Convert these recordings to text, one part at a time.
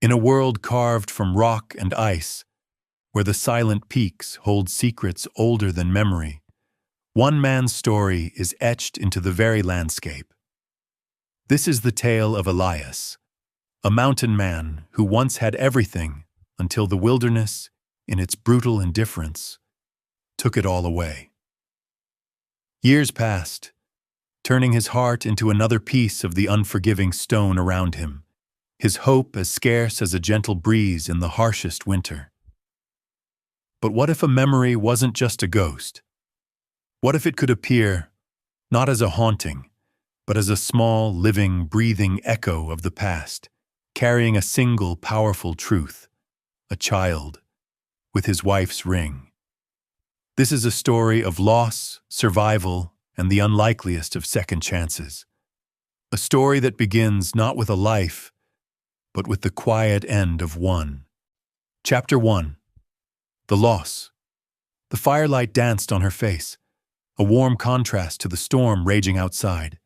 In a world carved from rock and ice, where the silent peaks hold secrets older than memory, one man's story is etched into the very landscape. This is the tale of Elias, a mountain man who once had everything until the wilderness, in its brutal indifference, took it all away. Years passed, turning his heart into another piece of the unforgiving stone around him, his hope as scarce as a gentle breeze in the harshest winter. But what if a memory wasn't just a ghost? What if it could appear, not as a haunting, but as a small, living, breathing echo of the past, carrying a single powerful truth, a child, with his wife's ring? This is a story of loss, survival, and the unlikeliest of second chances. A story that begins not with a life, but with the quiet end of one. Chapter 1. The Loss. The firelight danced on her face, a warm contrast to the storm raging outside.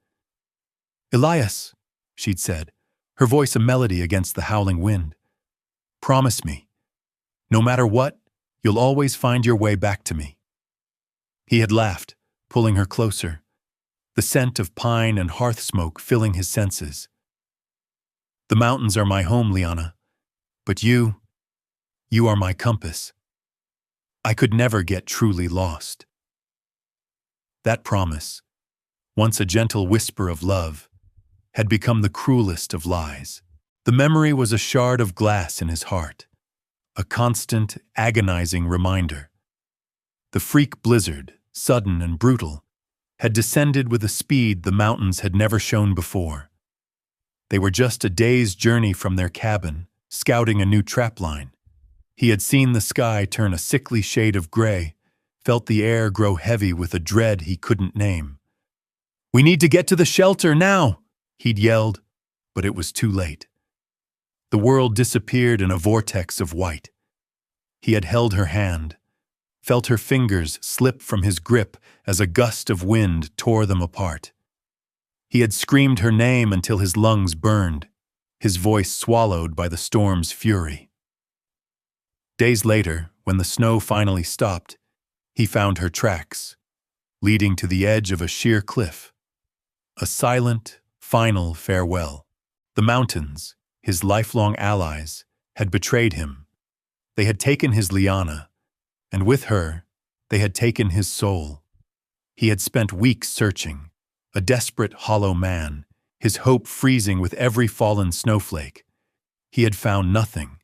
"Elias," she'd said, her voice a melody against the howling wind. "Promise me, no matter what, you'll always find your way back to me." He had laughed, pulling her closer, the scent of pine and hearth smoke filling his senses. "The mountains are my home, Liana, but you are my compass. I could never get truly lost." That promise, once a gentle whisper of love, had become the cruelest of lies. The memory was a shard of glass in his heart, a constant, agonizing reminder. The freak blizzard, sudden and brutal, had descended with a speed the mountains had never shown before. They were just a day's journey from their cabin, scouting a new trapline. He had seen the sky turn a sickly shade of gray, felt the air grow heavy with a dread he couldn't name. "We need to get to the shelter now!" he'd yelled, but it was too late. The world disappeared in a vortex of white. He had held her hand, felt her fingers slip from his grip as a gust of wind tore them apart. He had screamed her name until his lungs burned, his voice swallowed by the storm's fury. Days later, when the snow finally stopped, he found her tracks, leading to the edge of a sheer cliff. A silent, final farewell. The mountains, his lifelong allies, had betrayed him. They had taken his Liana, and with her, they had taken his soul. He had spent weeks searching, a desperate, hollow man, his hope freezing with every fallen snowflake. He had found nothing.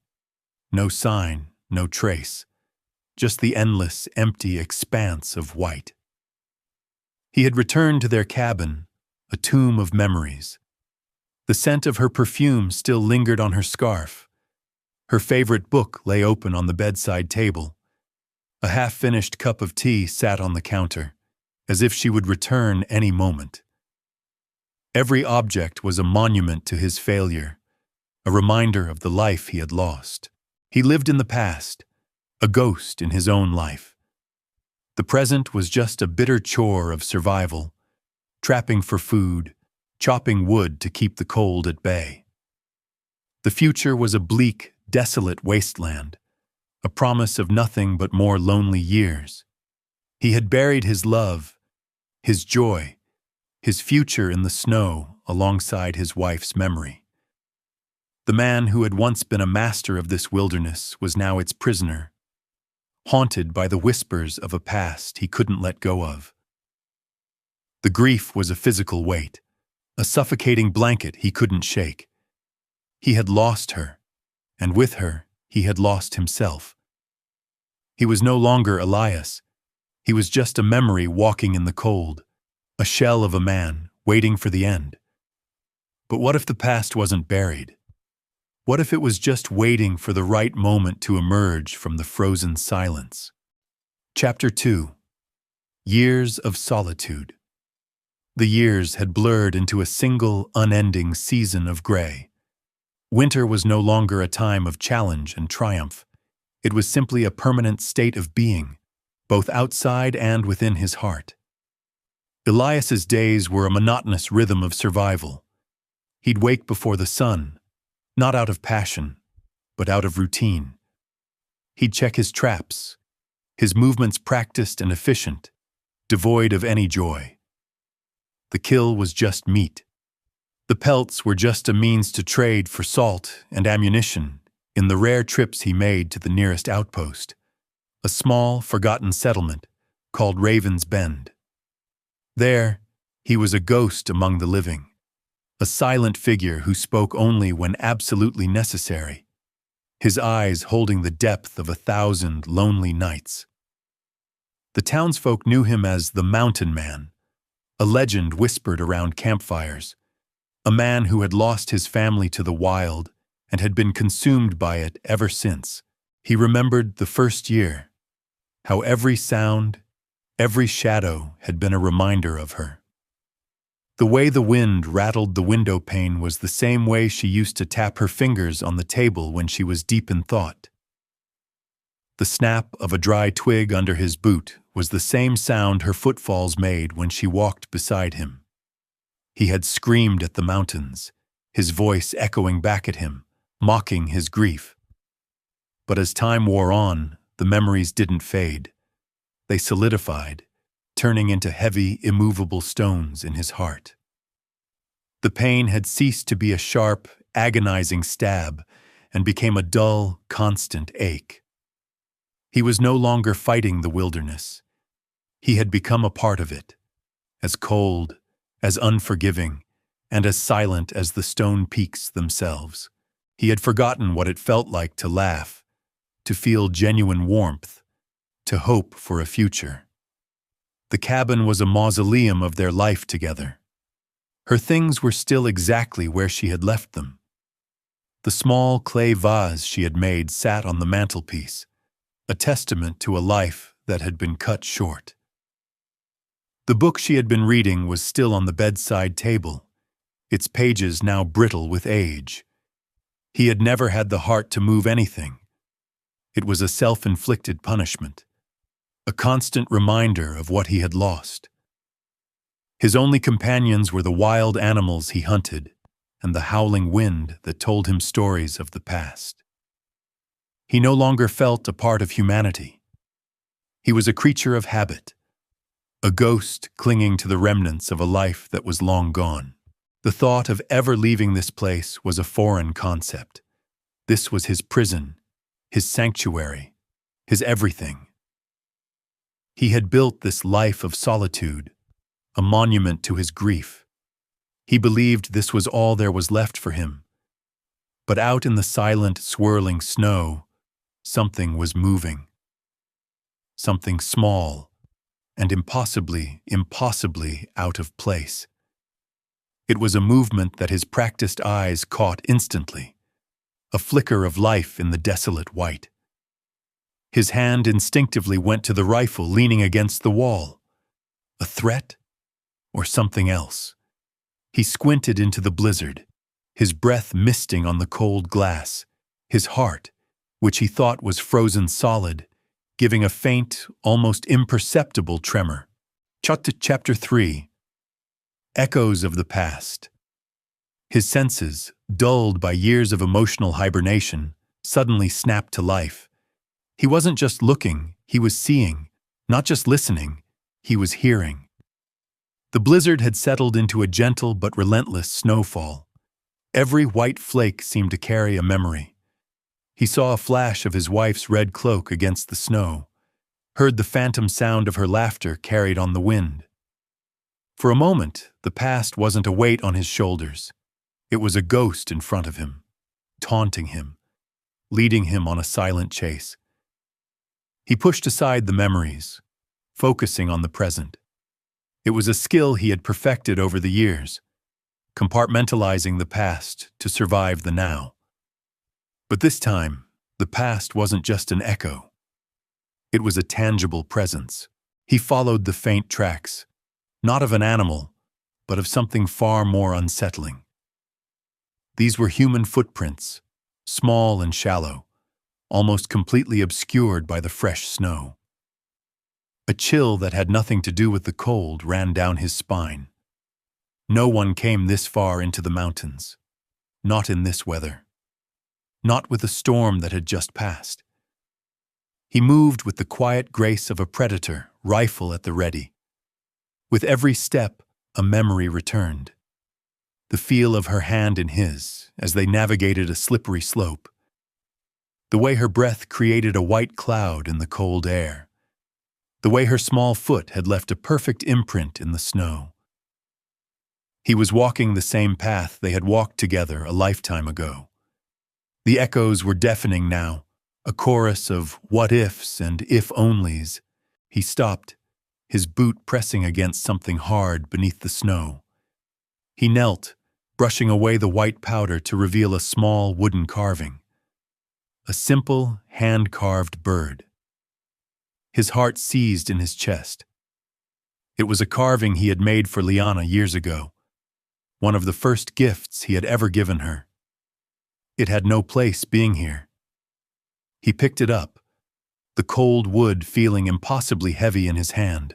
No sign, no trace. Just the endless, empty expanse of white. He had returned to their cabin, a tomb of memories. The scent of her perfume still lingered on her scarf. Her favorite book lay open on the bedside table. A half-finished cup of tea sat on the counter, as if she would return any moment. Every object was a monument to his failure, a reminder of the life he had lost. He lived in the past, a ghost in his own life. The present was just a bitter chore of survival, trapping for food, chopping wood to keep the cold at bay. The future was a bleak, desolate wasteland, a promise of nothing but more lonely years. He had buried his love, his joy, his future in the snow alongside his wife's memory. The man who had once been a master of this wilderness was now its prisoner, haunted by the whispers of a past he couldn't let go of. The grief was a physical weight, a suffocating blanket he couldn't shake. He had lost her, and with her, he had lost himself. He was no longer Elias. He was just a memory walking in the cold, a shell of a man waiting for the end. But what if the past wasn't buried? What if it was just waiting for the right moment to emerge from the frozen silence? Chapter 2. Years of Solitude. The years had blurred into a single, unending season of gray. Winter was no longer a time of challenge and triumph. It was simply a permanent state of being, both outside and within his heart. Elias's days were a monotonous rhythm of survival. He'd wake before the sun, not out of passion, but out of routine. He'd check his traps, his movements practiced and efficient, devoid of any joy. The kill was just meat. The pelts were just a means to trade for salt and ammunition in the rare trips he made to the nearest outpost, a small, forgotten settlement called Raven's Bend. There, he was a ghost among the living, a silent figure who spoke only when absolutely necessary, his eyes holding the depth of 1,000 lonely nights. The townsfolk knew him as the Mountain Man, a legend whispered around campfires, a man who had lost his family to the wild and had been consumed by it ever since. He remembered the first year, how every sound, every shadow had been a reminder of her. The way the wind rattled the window pane was the same way she used to tap her fingers on the table when she was deep in thought. The snap of a dry twig under his boot was the same sound her footfalls made when she walked beside him. He had screamed at the mountains, his voice echoing back at him, mocking his grief. But as time wore on, the memories didn't fade. They solidified, turning into heavy, immovable stones in his heart. The pain had ceased to be a sharp, agonizing stab and became a dull, constant ache. He was no longer fighting the wilderness. He had become a part of it, as cold, as unforgiving, and as silent as the stone peaks themselves. He had forgotten what it felt like to laugh, to feel genuine warmth, to hope for a future. The cabin was a mausoleum of their life together. Her things were still exactly where she had left them. The small clay vase she had made sat on the mantelpiece, a testament to a life that had been cut short. The book she had been reading was still on the bedside table, its pages now brittle with age. He had never had the heart to move anything. It was a self-inflicted punishment, a constant reminder of what he had lost. His only companions were the wild animals he hunted and the howling wind that told him stories of the past. He no longer felt a part of humanity. He was a creature of habit, a ghost clinging to the remnants of a life that was long gone. The thought of ever leaving this place was a foreign concept. This was his prison, his sanctuary, his everything. He had built this life of solitude, a monument to his grief. He believed this was all there was left for him. But out in the silent, swirling snow, something was moving. Something small and impossibly out of place. It was a movement that his practiced eyes caught instantly, a flicker of life in the desolate white. His hand instinctively went to the rifle leaning against the wall. A threat? Or something else? He squinted into the blizzard, his breath misting on the cold glass, his heart, which he thought was frozen solid, giving a faint, almost imperceptible tremor. Chapter 3. Echoes of the past. His senses, dulled by years of emotional hibernation, suddenly snapped to life. He wasn't just looking, he was seeing. Not just listening, he was hearing. The blizzard had settled into a gentle but relentless snowfall. Every white flake seemed to carry a memory. He saw a flash of his wife's red cloak against the snow, heard the phantom sound of her laughter carried on the wind. For a moment, the past wasn't a weight on his shoulders. It was a ghost in front of him, taunting him, leading him on a silent chase. He pushed aside the memories, focusing on the present. It was a skill he had perfected over the years, compartmentalizing the past to survive the now. But this time, the past wasn't just an echo. It was a tangible presence. He followed the faint tracks, not of an animal, but of something far more unsettling. These were human footprints, small and shallow, almost completely obscured by the fresh snow. A chill that had nothing to do with the cold ran down his spine. No one came this far into the mountains, not in this weather. not with a storm that had just passed. He moved with the quiet grace of a predator, rifle at the ready. With every step, a memory returned. The feel of her hand in his as they navigated a slippery slope. The way her breath created a white cloud in the cold air. The way her small foot had left a perfect imprint in the snow. He was walking the same path they had walked together a lifetime ago. The echoes were deafening now, a chorus of what-ifs and if-onlys. He stopped, his boot pressing against something hard beneath the snow. He knelt, brushing away the white powder to reveal a small wooden carving. A simple, hand-carved bird. His heart seized in his chest. It was a carving he had made for Liana years ago, one of the first gifts he had ever given her. It had no place being here. He picked it up, the cold wood feeling impossibly heavy in his hand.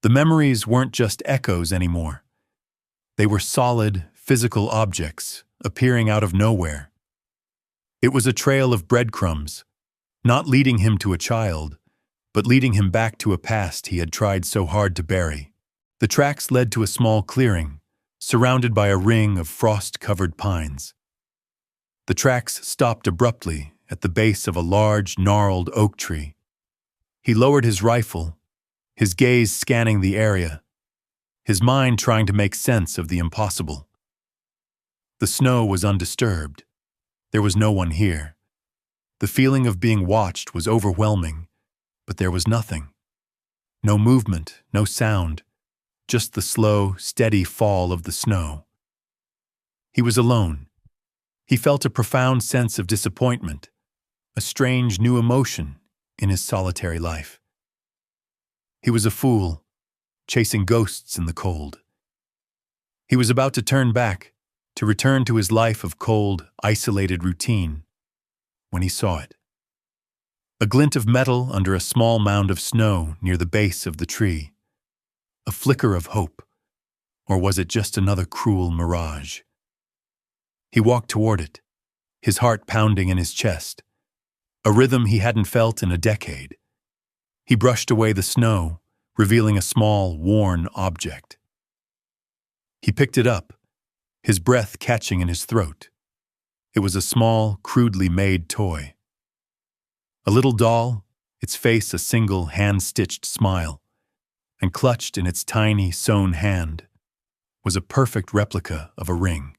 The memories weren't just echoes anymore. They were solid, physical objects, appearing out of nowhere. It was a trail of breadcrumbs, not leading him to a child, but leading him back to a past he had tried so hard to bury. The tracks led to a small clearing, surrounded by a ring of frost-covered pines. The tracks stopped abruptly at the base of a large, gnarled oak tree. He lowered his rifle, his gaze scanning the area, his mind trying to make sense of the impossible. The snow was undisturbed. There was no one here. The feeling of being watched was overwhelming, but there was nothing. No movement, no sound, just the slow, steady fall of the snow. He was alone. He felt a profound sense of disappointment, a strange new emotion in his solitary life. He was a fool, chasing ghosts in the cold. He was about to turn back, to return to his life of cold, isolated routine, when he saw it. A glint of metal under a small mound of snow near the base of the tree. A flicker of hope, or was it just another cruel mirage? He walked toward it, his heart pounding in his chest, a rhythm he hadn't felt in a decade. He brushed away the snow, revealing a small, worn object. He picked it up, his breath catching in his throat. It was a small, crudely made toy. A little doll, its face a single hand-stitched smile, and clutched in its tiny, sewn hand was a perfect replica of a ring.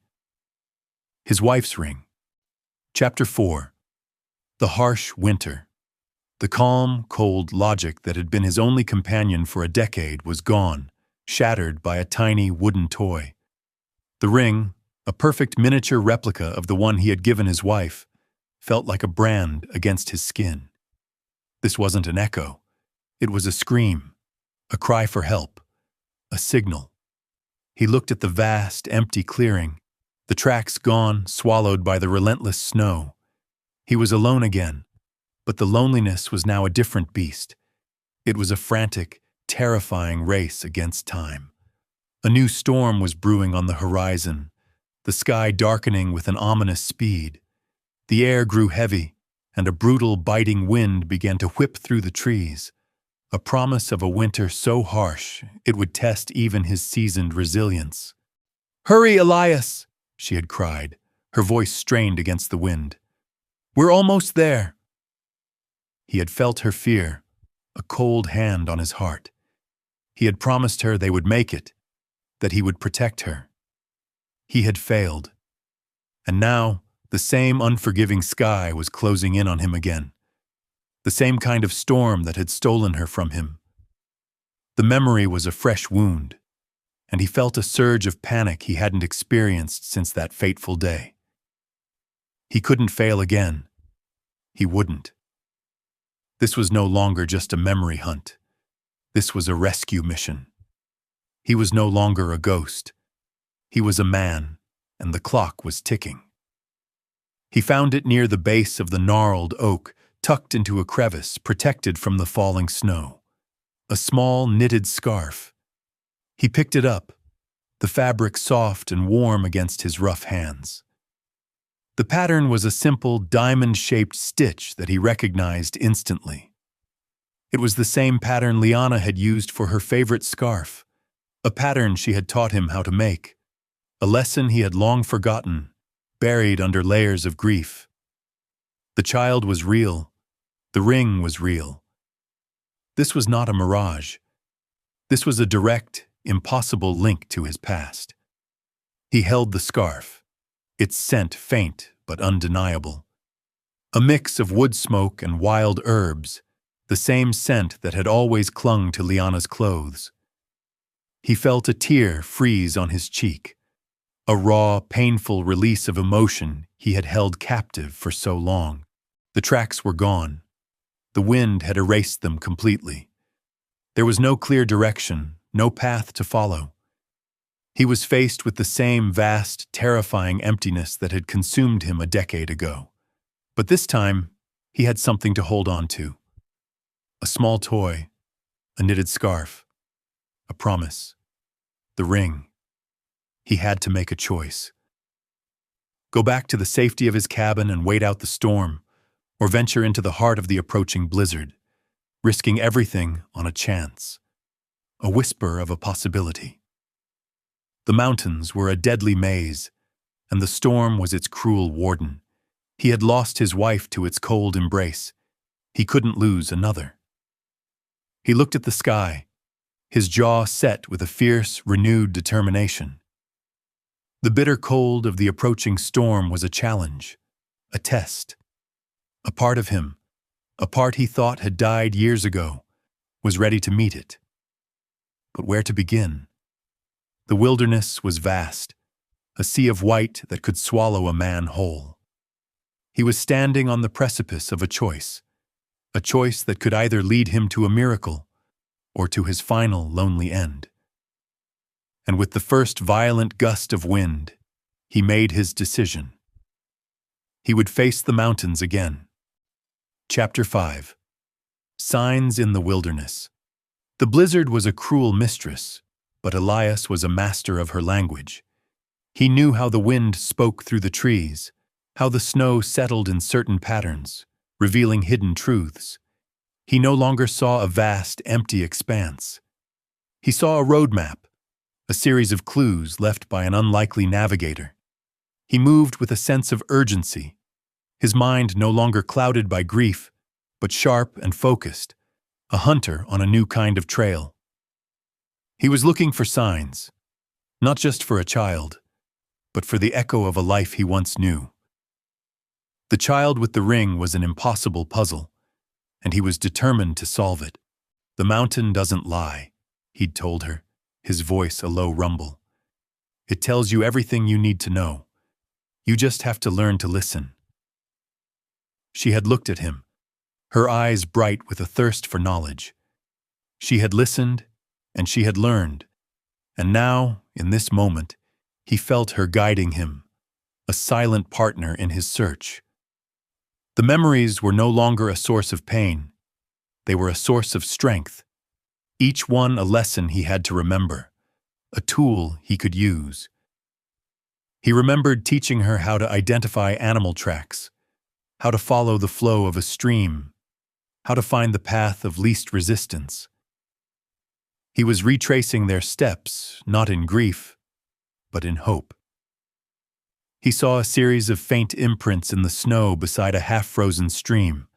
His wife's ring. Chapter 4. The harsh winter. The calm, cold logic that had been his only companion for a decade was gone, shattered by a tiny wooden toy. The ring, a perfect miniature replica of the one he had given his wife, felt like a brand against his skin. This wasn't an echo. It was a scream, a cry for help, a signal. He looked at the vast, empty clearing, the tracks gone, swallowed by the relentless snow. He was alone again, but the loneliness was now a different beast. It was a frantic, terrifying race against time. A new storm was brewing on the horizon, the sky darkening with an ominous speed. The air grew heavy, and a brutal, biting wind began to whip through the trees, a promise of a winter so harsh it would test even his seasoned resilience. "Hurry, Elias!" she had cried, her voice strained against the wind. "We're almost there." He had felt her fear, a cold hand on his heart. He had promised her they would make it, that he would protect her. He had failed. And now, the same unforgiving sky was closing in on him again. The same kind of storm that had stolen her from him. The memory was a fresh wound, and he felt a surge of panic he hadn't experienced since that fateful day. He couldn't fail again. He wouldn't. This was no longer just a memory hunt. This was a rescue mission. He was no longer a ghost. He was a man, and the clock was ticking. He found it near the base of the gnarled oak, tucked into a crevice, protected from the falling snow. A small knitted scarf. He picked it up, the fabric soft and warm against his rough hands. The pattern was a simple diamond-shaped stitch that he recognized instantly. It was the same pattern Liana had used for her favorite scarf, a pattern she had taught him how to make, a lesson he had long forgotten, buried under layers of grief. The child was real. The ring was real. This was not a mirage. This was a direct, impossible link to his past. He held the scarf, its scent faint but undeniable. A mix of wood smoke and wild herbs, the same scent that had always clung to Liana's clothes. He felt a tear freeze on his cheek, a raw, painful release of emotion he had held captive for so long. The tracks were gone. The wind had erased them completely. There was no clear direction, no path to follow. He was faced with the same vast, terrifying emptiness that had consumed him a decade ago. But this time, he had something to hold on to. A small toy, a knitted scarf, a promise, the ring. He had to make a choice. Go back to the safety of his cabin and wait out the storm, or venture into the heart of the approaching blizzard, risking everything on a chance, a whisper of a possibility. The mountains were a deadly maze, and the storm was its cruel warden. He had lost his wife to its cold embrace. He couldn't lose another. He looked at the sky, his jaw set with a fierce, renewed determination. The bitter cold of the approaching storm was a challenge, a test. A part of him, a part he thought had died years ago, was ready to meet it. But where to begin? The wilderness was vast, a sea of white that could swallow a man whole. He was standing on the precipice of a choice that could either lead him to a miracle or to his final lonely end. And with the first violent gust of wind, he made his decision. He would face the mountains again. Chapter 5. Signs in the Wilderness. The blizzard was a cruel mistress, but Elias was a master of her language. He knew how the wind spoke through the trees, how the snow settled in certain patterns, revealing hidden truths. He no longer saw a vast, empty expanse. He saw a roadmap, a series of clues left by an unlikely navigator. He moved with a sense of urgency, his mind no longer clouded by grief, but sharp and focused, a hunter on a new kind of trail. He was looking for signs, not just for a child, but for the echo of a life he once knew. The child with the ring was an impossible puzzle, and he was determined to solve it. "The mountain doesn't lie," he'd told her, his voice a low rumble. "It tells you everything you need to know. You just have to learn to listen." She had looked at him, her eyes bright with a thirst for knowledge. She had listened, and she had learned, and now, in this moment, he felt her guiding him, a silent partner in his search. The memories were no longer a source of pain. They were a source of strength, each one a lesson he had to remember, a tool he could use. He remembered teaching her how to identify animal tracks, how to follow the flow of a stream, how to find the path of least resistance. He was retracing their steps, not in grief, but in hope. He saw a series of faint imprints in the snow beside a half-frozen stream.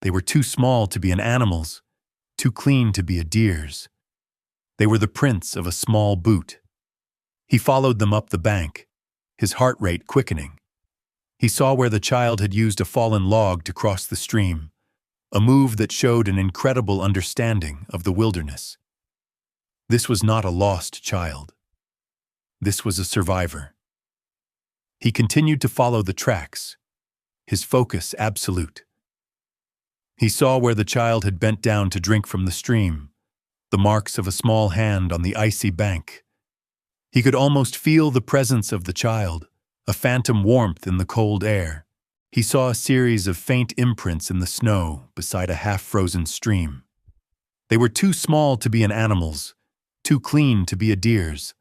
They were too small to be an animal's, too clean to be a deer's. They were the prints of a small boot. He followed them up the bank, his heart rate quickening. He saw where the child had used a fallen log to cross the stream, a move that showed an incredible understanding of the wilderness. This was not a lost child. This was a survivor. He continued to follow the tracks, his focus absolute. He saw where the child had bent down to drink from the stream, the marks of a small hand on the icy bank. He could almost feel the presence of the child, a phantom warmth in the cold air. He saw a series of faint imprints in the snow beside a half-frozen stream. They were too small to be an animal's, too clean to be a deer's.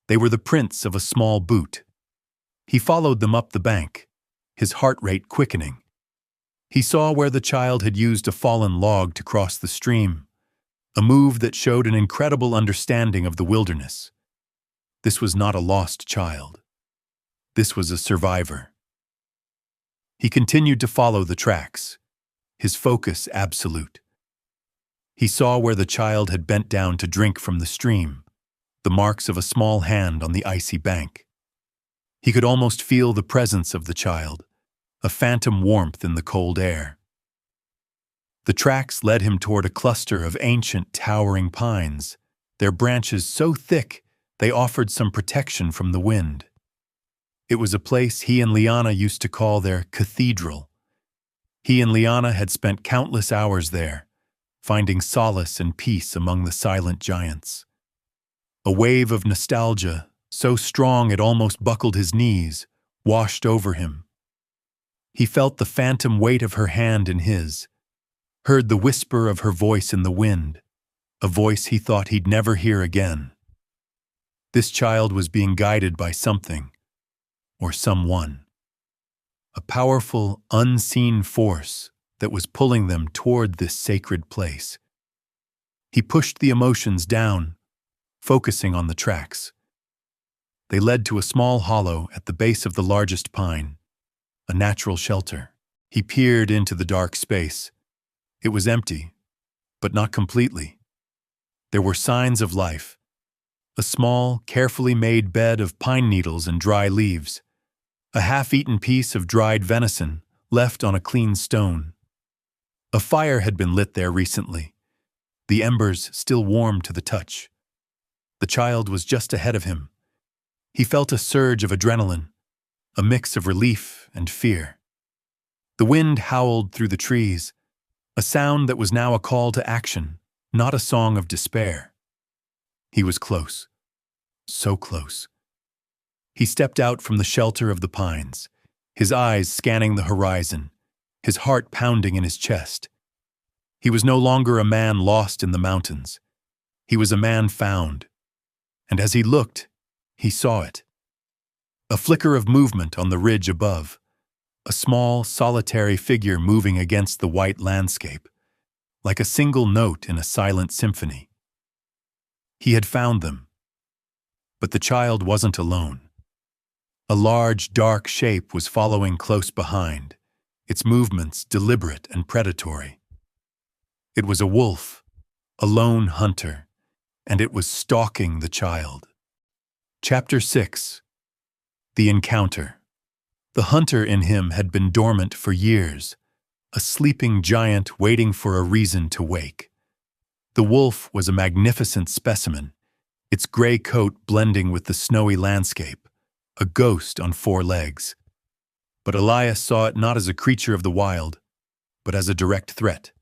They were the prints of a small boot. He followed them up the bank, his heart rate quickening. He saw where the child had used a fallen log to cross the stream, a move that showed an incredible understanding of the wilderness. This was not a lost child. This was a survivor. He continued to follow the tracks, his focus absolute. He saw where the child had bent down to drink from the stream, the marks of a small hand on the icy bank. He could almost feel the presence of the child, a phantom warmth in the cold air. The tracks led him toward a cluster of ancient, towering pines, their branches so thick they offered some protection from the wind. It was a place he and Liana used to call their cathedral. He and Liana had spent countless hours there, finding solace and peace among the silent giants. A wave of nostalgia, so strong it almost buckled his knees, washed over him. He felt the phantom weight of her hand in his, heard the whisper of her voice in the wind, a voice he thought he'd never hear again. This child was being guided by something, or someone. A powerful, unseen force that was pulling them toward this sacred place. He pushed the emotions down, focusing on the tracks. They led to a small hollow at the base of the largest pine, a natural shelter. He peered into the dark space. It was empty, but not completely. There were signs of life. A small, carefully made bed of pine needles and dry leaves. A half-eaten piece of dried venison left on a clean stone. A fire had been lit there recently, the embers still warm to the touch. The child was just ahead of him. He felt a surge of adrenaline, a mix of relief and fear. The wind howled through the trees, a sound that was now a call to action, not a song of despair. He was close, so close. He stepped out from the shelter of the pines, his eyes scanning the horizon, his heart pounding in his chest. He was no longer a man lost in the mountains. He was a man found. And as he looked, he saw it. A flicker of movement on the ridge above, a small, solitary figure moving against the white landscape, like a single note in a silent symphony. He had found them. But the child wasn't alone. A large, dark shape was following close behind, its movements deliberate and predatory. It was a wolf, a lone hunter, and it was stalking the child. Chapter 6. The Encounter. The hunter in him had been dormant for years, a sleeping giant waiting for a reason to wake. The wolf was a magnificent specimen, its gray coat blending with the snowy landscape, a ghost on 4 legs. But Elias saw it not as a creature of the wild, but as a direct threat.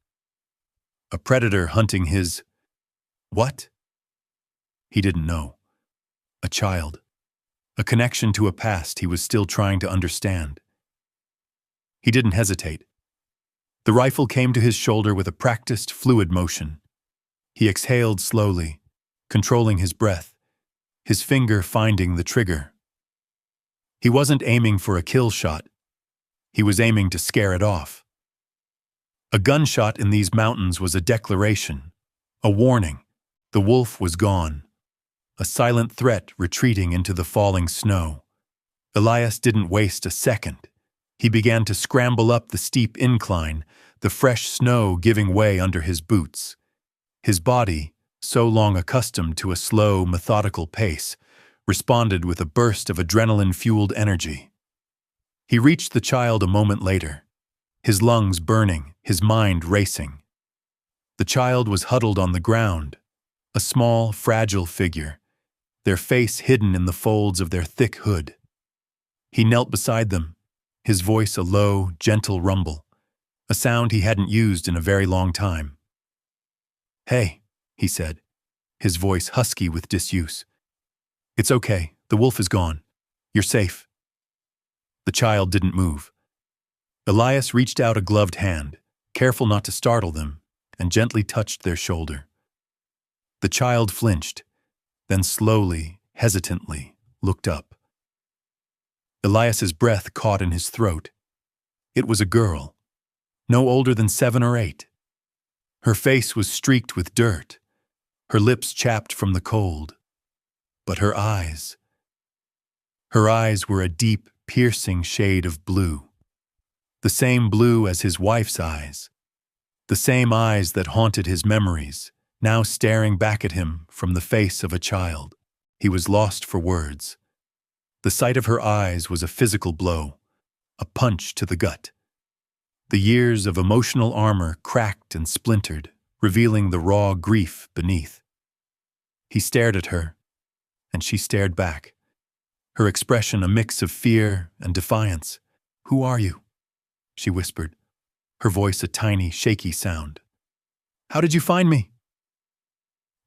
A predator hunting his... what? He didn't know. A child. A connection to a past he was still trying to understand. He didn't hesitate. The rifle came to his shoulder with a practiced, fluid motion. He exhaled slowly, controlling his breath, his finger finding the trigger. He wasn't aiming for a kill shot. He was aiming to scare it off. A gunshot in these mountains was a declaration, a warning. The wolf was gone. A silent threat retreating into the falling snow. Elias didn't waste a second. He began to scramble up the steep incline, the fresh snow giving way under his boots. His body, so long accustomed to a slow, methodical pace, responded with a burst of adrenaline-fueled energy. He reached the child a moment later, his lungs burning, his mind racing. The child was huddled on the ground, a small, fragile figure, their face hidden in the folds of their thick hood. He knelt beside them, his voice a low, gentle rumble, a sound he hadn't used in a very long time. "Hey," he said, his voice husky with disuse. "It's okay, the wolf is gone. You're safe." The child didn't move. Elias reached out a gloved hand, careful not to startle them, and gently touched their shoulder. The child flinched, then slowly, hesitantly, looked up. Elias's breath caught in his throat. It was a girl, no older than 7 or 8. Her face was streaked with dirt, her lips chapped from the cold. But her eyes were a deep, piercing shade of blue. The same blue as his wife's eyes. The same eyes that haunted his memories, now staring back at him from the face of a child. He was lost for words. The sight of her eyes was a physical blow, a punch to the gut. The years of emotional armor cracked and splintered, revealing the raw grief beneath. He stared at her, and she stared back, her expression a mix of fear and defiance. "Who are you?" she whispered, her voice a tiny, shaky sound. "How did you find me?"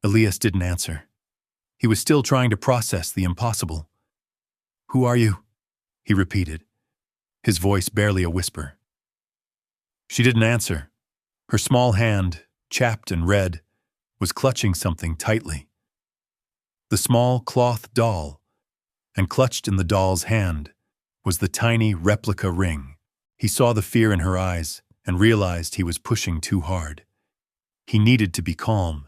Elias didn't answer. He was still trying to process the impossible. "Who are you?" he repeated, his voice barely a whisper. She didn't answer. Her small hand, chapped and red, was clutching something tightly. The small cloth doll, and clutched in the doll's hand was the tiny replica ring. He saw the fear in her eyes and realized he was pushing too hard. He needed to be calm.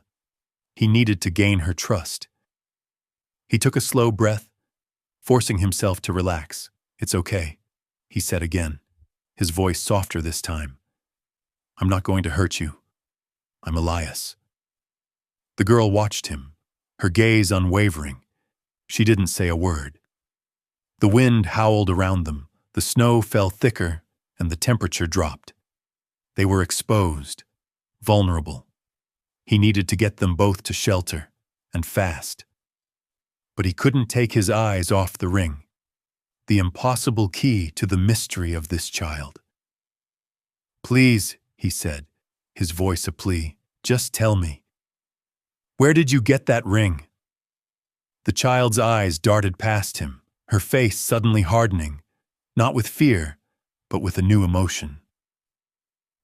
He needed to gain her trust. He took a slow breath, forcing himself to relax. "It's okay," he said again, his voice softer this time. "I'm not going to hurt you. I'm Elias." The girl watched him, her gaze unwavering. She didn't say a word. The wind howled around them, the snow fell thicker, and the temperature dropped. They were exposed, vulnerable. He needed to get them both to shelter, and fast. But he couldn't take his eyes off the ring, the impossible key to the mystery of this child. "Please," he said, his voice a plea, "just tell me. Where did you get that ring?" The child's eyes darted past him, her face suddenly hardening, not with fear, but with a new emotion.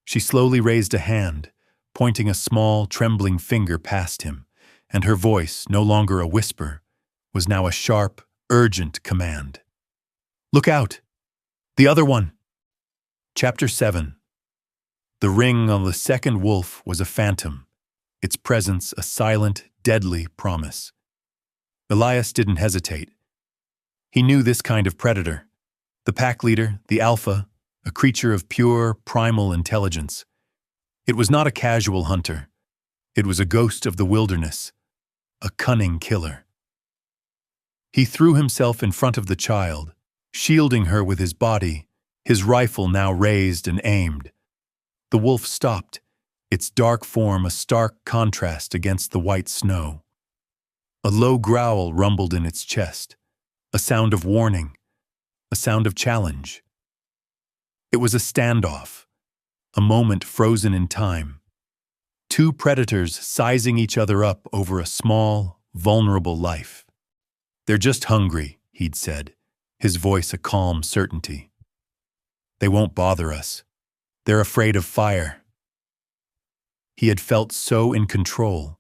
She slowly raised a hand, pointing a small, trembling finger past him, and her voice, no longer a whisper, was now a sharp, urgent command. "Look out! The other one!" Chapter 7. The ring on the second wolf was a phantom, its presence a silent, deadly promise. Elias didn't hesitate. He knew this kind of predator, the pack leader, the alpha, a creature of pure, primal intelligence. It was not a casual hunter. It was a ghost of the wilderness, a cunning killer. He threw himself in front of the child, shielding her with his body, his rifle now raised and aimed. The wolf stopped, its dark form a stark contrast against the white snow. A low growl rumbled in its chest, a sound of warning, a sound of challenge. It was a standoff, a moment frozen in time. Two predators sizing each other up over a small, vulnerable life. "They're just hungry," he'd said, his voice a calm certainty. "They won't bother us. They're afraid of fire." He had felt so in control,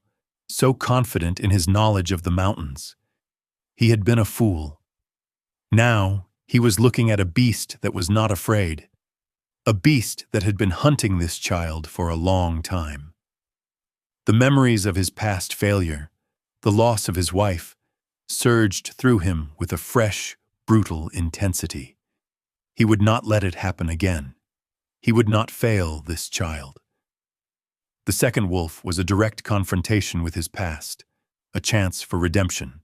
so confident in his knowledge of the mountains. He had been a fool. Now he was looking at a beast that was not afraid, a beast that had been hunting this child for a long time. The memories of his past failure, the loss of his wife, surged through him with a fresh, brutal intensity. He would not let it happen again. He would not fail this child. The second wolf was a direct confrontation with his past, a chance for redemption.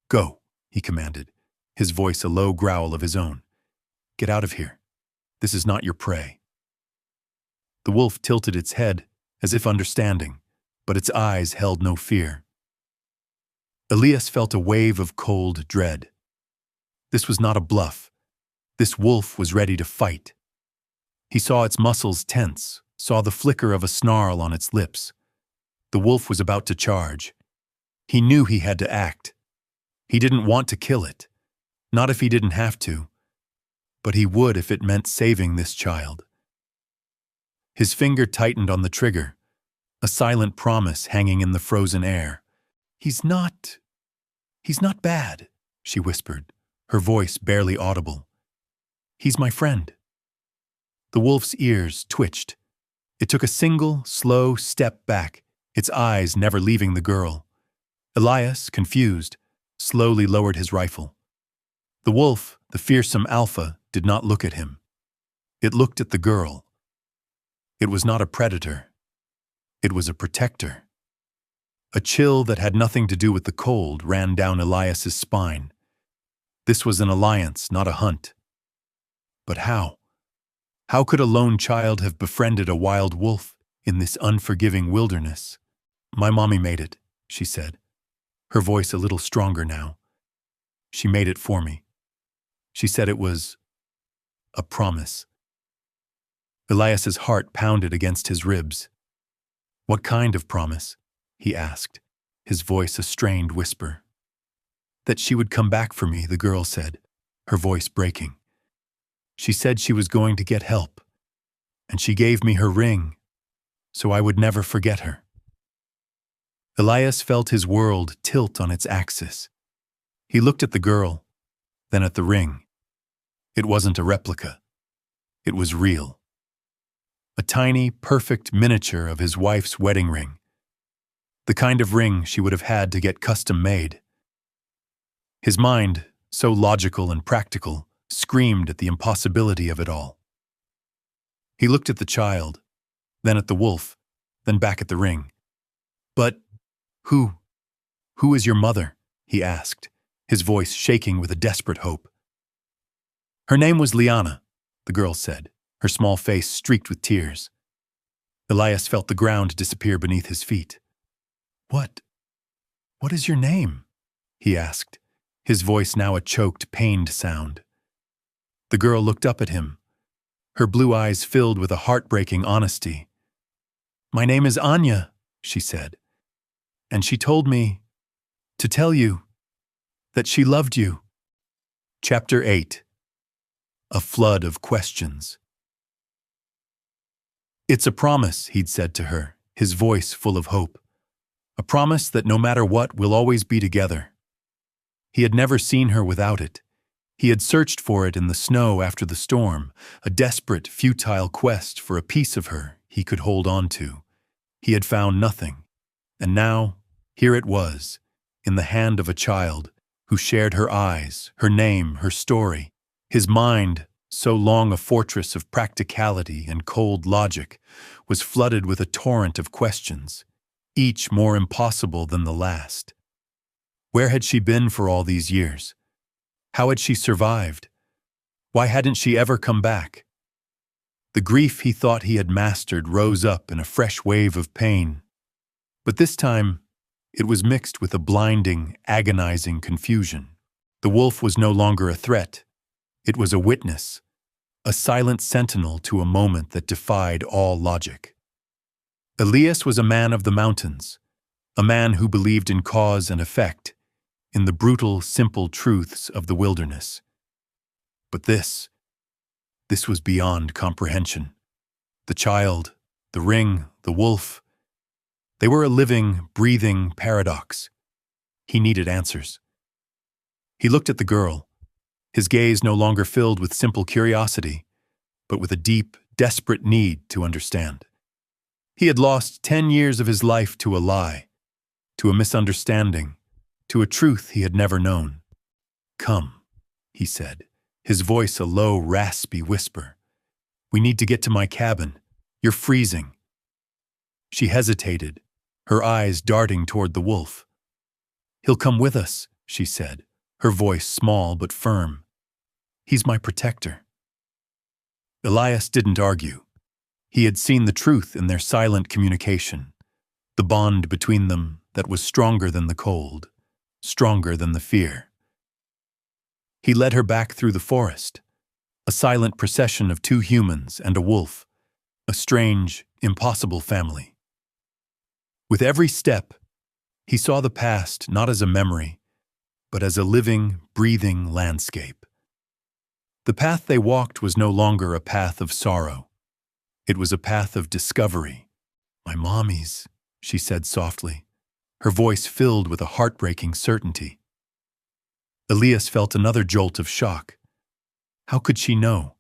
"Go," he commanded, his voice a low growl of his own. "Get out of here. This is not your prey." The wolf tilted its head, as if understanding, but its eyes held no fear. Elias felt a wave of cold dread. This was not a bluff. This wolf was ready to fight. He saw its muscles tense, saw the flicker of a snarl on its lips. The wolf was about to charge. He knew he had to act. He didn't want to kill it, not if he didn't have to, but he would if it meant saving this child. His finger tightened on the trigger, a silent promise hanging in the frozen air. He's not bad," she whispered, her voice barely audible. "He's my friend." The wolf's ears twitched. It took a single, slow step back, its eyes never leaving the girl. Elias, confused, slowly lowered his rifle. The wolf, the fearsome alpha, did not look at him. It looked at the girl. It was not a predator. It was a protector. A chill that had nothing to do with the cold ran down Elias's spine. This was an alliance, not a hunt. But how? How could a lone child have befriended a wild wolf in this unforgiving wilderness? "My mommy made it," she said, her voice a little stronger now. "She made it for me. She said it was a promise." Elias's heart pounded against his ribs. "What kind of promise?" he asked, his voice a strained whisper. "That she would come back for me," the girl said, her voice breaking. "She said she was going to get help, and she gave me her ring, so I would never forget her." Elias felt his world tilt on its axis. He looked at the girl, then at the ring. It wasn't a replica. It was real. A tiny, perfect miniature of his wife's wedding ring. The kind of ring she would have had to get custom made. His mind, so logical and practical, screamed at the impossibility of it all. He looked at the child, then at the wolf, then back at the ring. "But who is your mother?" he asked, his voice shaking with a desperate hope. "Her name was Liana," the girl said, her small face streaked with tears. Elias felt the ground disappear beneath his feet. What is your name?" he asked, his voice now a choked, pained sound. The girl looked up at him, her blue eyes filled with a heartbreaking honesty. "My name is Anya," she said, "and she told me to tell you that she loved you." Chapter 8. A flood of questions. "It's a promise," he'd said to her, his voice full of hope. "A promise that no matter what, we'll always be together." He had never seen her without it. He had searched for it in the snow after the storm, a desperate, futile quest for a piece of her he could hold on to. He had found nothing, and now, here it was, in the hand of a child who shared her eyes, her name, her story. His mind, so long a fortress of practicality and cold logic, was flooded with a torrent of questions, each more impossible than the last. Where had she been for all these years? How had she survived? Why hadn't she ever come back? The grief he thought he had mastered rose up in a fresh wave of pain. But this time, it was mixed with a blinding, agonizing confusion. The wolf was no longer a threat. It was a witness, a silent sentinel to a moment that defied all logic. Elias was a man of the mountains, a man who believed in cause and effect, in the brutal, simple truths of the wilderness. But this was beyond comprehension. The child, the ring, the wolf, they were a living, breathing paradox. He needed answers. He looked at the girl, his gaze no longer filled with simple curiosity, but with a deep, desperate need to understand. He had lost 10 years of his life to a lie, to a misunderstanding, to a truth he had never known. "Come," he said, his voice a low, raspy whisper. "We need to get to my cabin. You're freezing." She hesitated, her eyes darting toward the wolf. "He'll come with us," she said, her voice small but firm. "He's my protector." Elias didn't argue. He had seen the truth in their silent communication, the bond between them that was stronger than the cold, stronger than the fear. He led her back through the forest, a silent procession of 2 humans and a wolf, a strange, impossible family. With every step, he saw the past not as a memory, but as a living, breathing landscape. The path they walked was no longer a path of sorrow. It was a path of discovery. "My mommy's," she said softly, her voice filled with a heartbreaking certainty. Elias felt another jolt of shock. How could she know?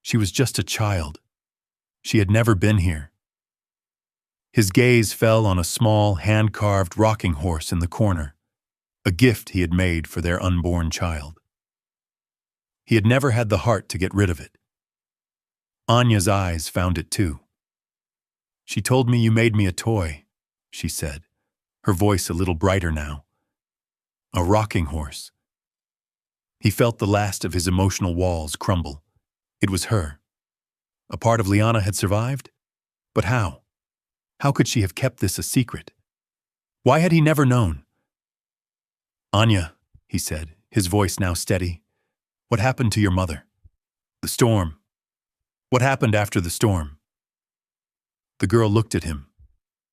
She was just a child. She had never been here. His gaze fell on a small, hand-carved rocking horse in the corner, a gift he had made for their unborn child. He had never had the heart to get rid of it. Anya's eyes found it too. "She told me you made me a toy," she said, her voice a little brighter now. A rocking horse. He felt the last of his emotional walls crumble. It was her. A part of Liana had survived? But how? How could she have kept this a secret? Why had he never known? "Anya," he said, his voice now steady, "what happened to your mother? The storm. What happened after the storm?" The girl looked at him,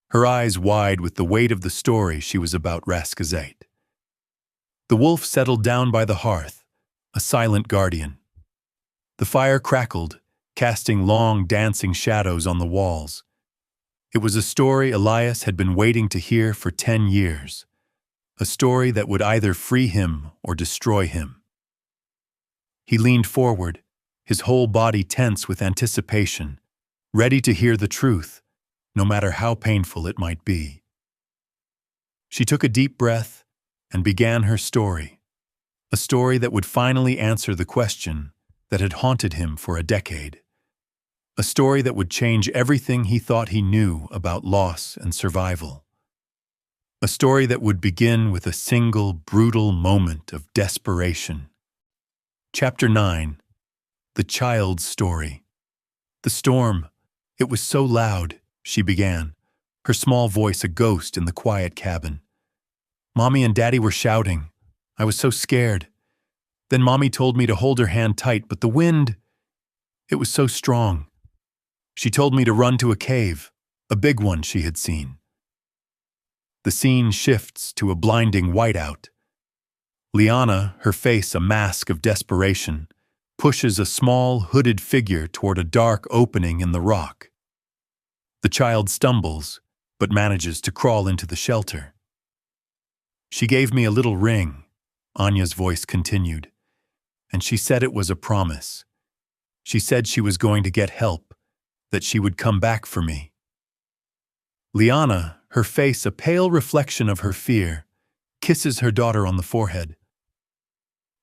her eyes wide with the weight of the story she was about Raskazate. The wolf settled down by the hearth, a silent guardian. The fire crackled, casting long, dancing shadows on the walls. It was a story Elias had been waiting to hear for 10 years, a story that would either free him or destroy him. He leaned forward, his whole body tense with anticipation, ready to hear the truth, no matter how painful it might be. She took a deep breath and began her story, a story that would finally answer the question that had haunted him for a decade. A story that would change everything he thought he knew about loss and survival. A story that would begin with a single, brutal moment of desperation. Chapter 9. The Child's Story. "The storm. It was so loud," she began, her small voice a ghost in the quiet cabin. "Mommy and Daddy were shouting. I was so scared. Then Mommy told me to hold her hand tight, but the wind, it was so strong. She told me to run to a cave, a big one she had seen." The scene shifts to a blinding whiteout. Liana, her face a mask of desperation, pushes a small, hooded figure toward a dark opening in the rock. The child stumbles, but manages to crawl into the shelter. "She gave me a little ring," Anya's voice continued, "and she said it was a promise. She said she was going to get help, that she would come back for me." Liana, her face a pale reflection of her fear, kisses her daughter on the forehead.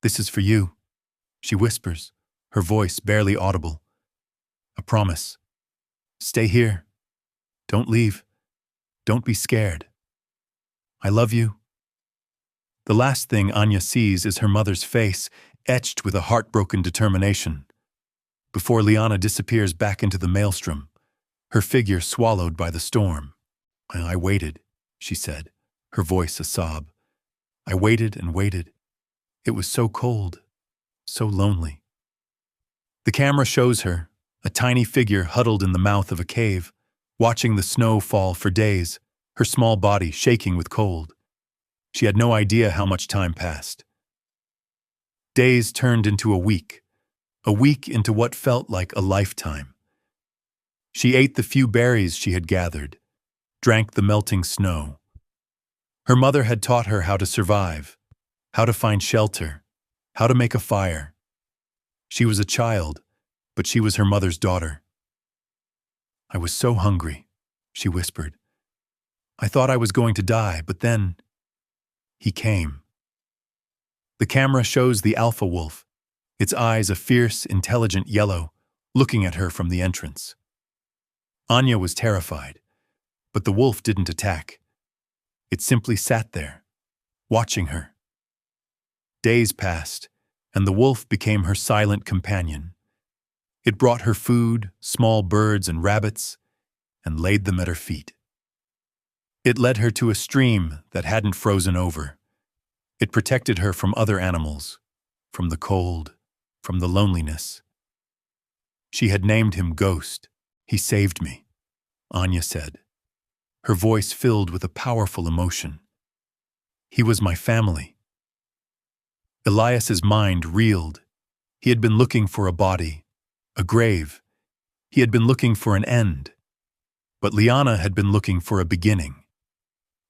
"This is for you," she whispers, her voice barely audible. "A promise. Stay here. Don't leave. Don't be scared. I love you." The last thing Anya sees is her mother's face, etched with a heartbroken determination. Before Liana disappears back into the maelstrom, her figure swallowed by the storm. "I waited," she said, her voice a sob. "I waited and waited. It was so cold, so lonely." The camera shows her, a tiny figure huddled in the mouth of a cave, watching the snow fall for days, her small body shaking with cold. She had no idea how much time passed. Days turned into a week into what felt like a lifetime. She ate the few berries she had gathered, drank the melting snow. Her mother had taught her how to survive, how to find shelter, how to make a fire. She was a child, but she was her mother's daughter. "I was so hungry," she whispered. "I thought I was going to die, but then he came." The camera shows the alpha wolf, its eyes a fierce, intelligent yellow, looking at her from the entrance. Anya was terrified, but the wolf didn't attack. It simply sat there, watching her. Days passed, and the wolf became her silent companion. It brought her food, small birds and rabbits, and laid them at her feet. It led her to a stream that hadn't frozen over. It protected her from other animals, from the cold, from the loneliness. She had named him Ghost. "He saved me," Anya said, her voice filled with a powerful emotion. "He was my family." Elias's mind reeled. He had been looking for a body, a grave. He had been looking for an end. But Liana had been looking for a beginning.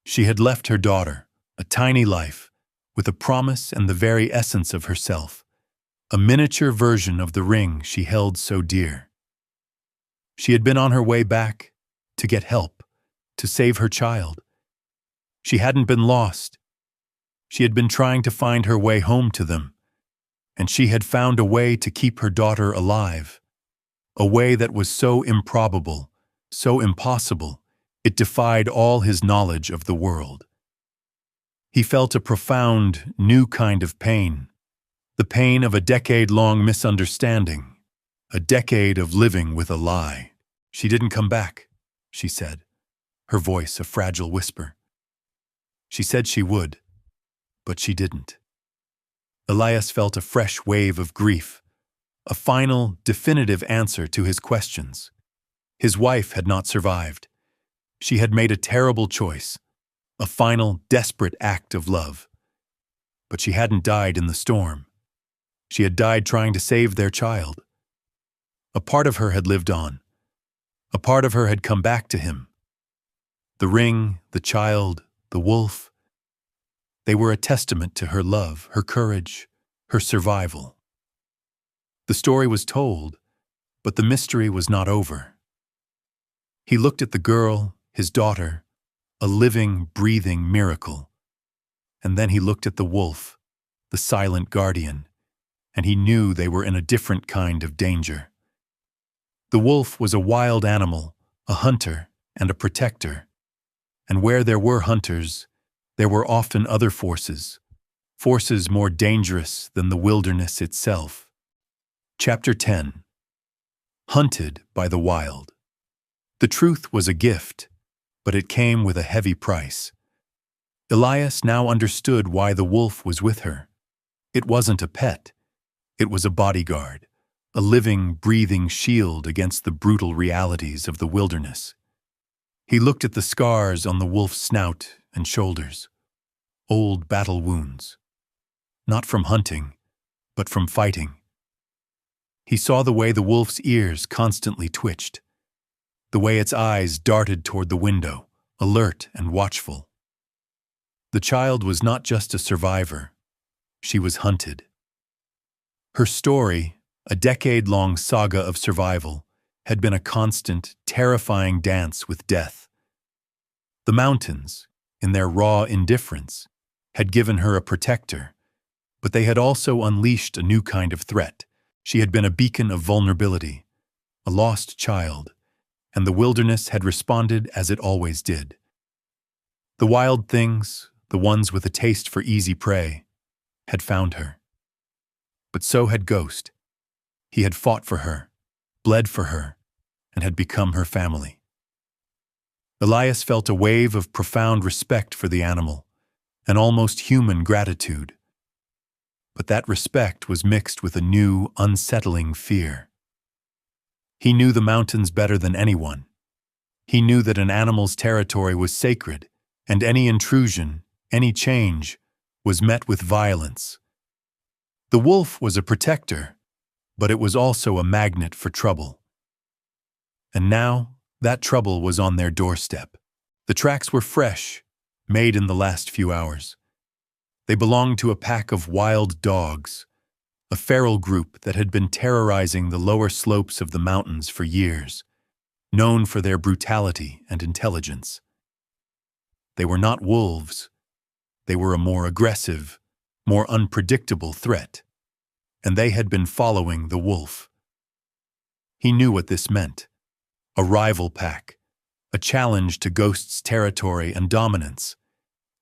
She had left her daughter, a tiny life, with a promise and the very essence of herself, a miniature version of the ring she held so dear. She had been on her way back to get help, to save her child. She hadn't been lost. She had been trying to find her way home to them, and she had found a way to keep her daughter alive, a way that was so improbable, so impossible, it defied all his knowledge of the world. He felt a profound, new kind of pain, the pain of a decade-long misunderstanding, a decade of living with a lie. "She didn't come back," she said, her voice a fragile whisper. "She said she would, but she didn't." Elias felt a fresh wave of grief, a final, definitive answer to his questions. His wife had not survived. She had made a terrible choice, a final, desperate act of love. But she hadn't died in the storm. She had died trying to save their child. A part of her had lived on. A part of her had come back to him. The ring, the child, the wolf, they were a testament to her love, her courage, her survival. The story was told, but the mystery was not over. He looked at the girl, his daughter, a living, breathing miracle. And then he looked at the wolf, the silent guardian, and he knew they were in a different kind of danger. The wolf was a wild animal, a hunter and a protector. And where there were hunters, there were often other forces, forces more dangerous than the wilderness itself. Chapter 10. Hunted by the wild. The truth was a gift, but it came with a heavy price. Elias now understood why the wolf was with her. It wasn't a pet. It was a bodyguard, a living, breathing shield against the brutal realities of the wilderness. He looked at the scars on the wolf's snout and shoulders, old battle wounds, not from hunting, but from fighting. He saw the way the wolf's ears constantly twitched, the way its eyes darted toward the window, alert and watchful. The child was not just a survivor, she was hunted. Her story, a decade-long saga of survival, had been a constant, terrifying dance with death. The mountains, in their raw indifference, had given her a protector, but they had also unleashed a new kind of threat. She had been a beacon of vulnerability, a lost child, and the wilderness had responded as it always did. The wild things, the ones with a taste for easy prey, had found her. But so had Ghost. He had fought for her, bled for her, and had become her family. Elias felt a wave of profound respect for the animal, an almost human gratitude. But that respect was mixed with a new, unsettling fear. He knew the mountains better than anyone. He knew that an animal's territory was sacred, and any intrusion, any change, was met with violence. The wolf was a protector, but it was also a magnet for trouble. And now, that trouble was on their doorstep. The tracks were fresh, made in the last few hours. They belonged to a pack of wild dogs, a feral group that had been terrorizing the lower slopes of the mountains for years, known for their brutality and intelligence. They were not wolves. They were a more aggressive, more unpredictable threat, and they had been following the wolf. He knew what this meant. A rival pack, a challenge to Ghost's territory and dominance.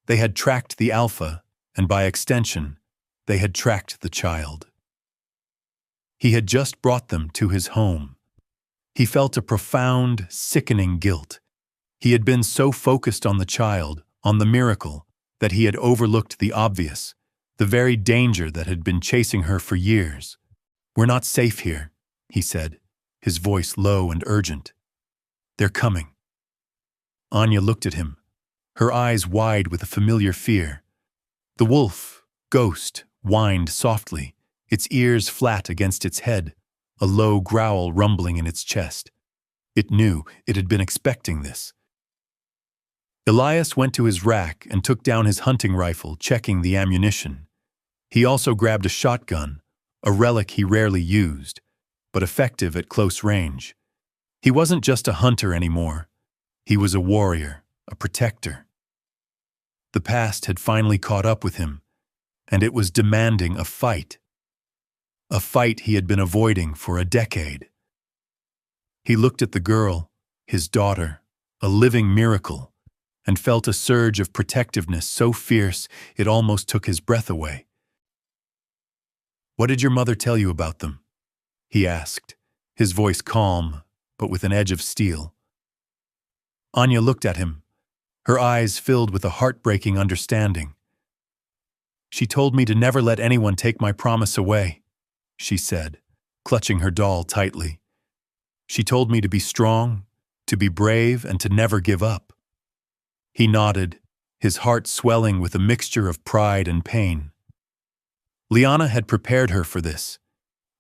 They had tracked the alpha, and by extension, they had tracked the child. He had just brought them to his home. He felt a profound, sickening guilt. He had been so focused on the child, on the miracle, that he had overlooked the obvious, the very danger that had been chasing her for years. "We're not safe here," he said, his voice low and urgent. "They're coming." Anya looked at him, her eyes wide with a familiar fear. The wolf, Ghost, whined softly, its ears flat against its head, a low growl rumbling in its chest. It knew, it had been expecting this. Elias went to his rack and took down his hunting rifle, checking the ammunition. He also grabbed a shotgun, a relic he rarely used, but effective at close range. He wasn't just a hunter anymore. He was a warrior, a protector. The past had finally caught up with him, and it was demanding a fight. A fight he had been avoiding for a decade. He looked at the girl, his daughter, a living miracle, and felt a surge of protectiveness so fierce it almost took his breath away. "What did your mother tell you about them?" he asked, his voice calm, but with an edge of steel. Anya looked at him, her eyes filled with a heartbreaking understanding. "She told me to never let anyone take my promise away," she said, clutching her doll tightly. "She told me to be strong, to be brave, and to never give up." He nodded, his heart swelling with a mixture of pride and pain. Liana had prepared her for this.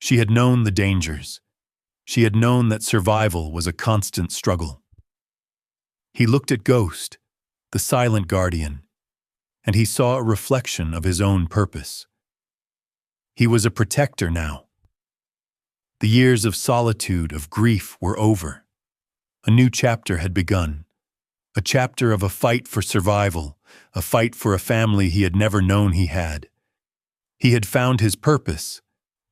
She had known the dangers. She had known that survival was a constant struggle. He looked at Ghost, the silent guardian, and he saw a reflection of his own purpose. He was a protector now. The years of solitude, of grief, were over. A new chapter had begun. A chapter of a fight for survival, a fight for a family he had never known he had. He had found his purpose,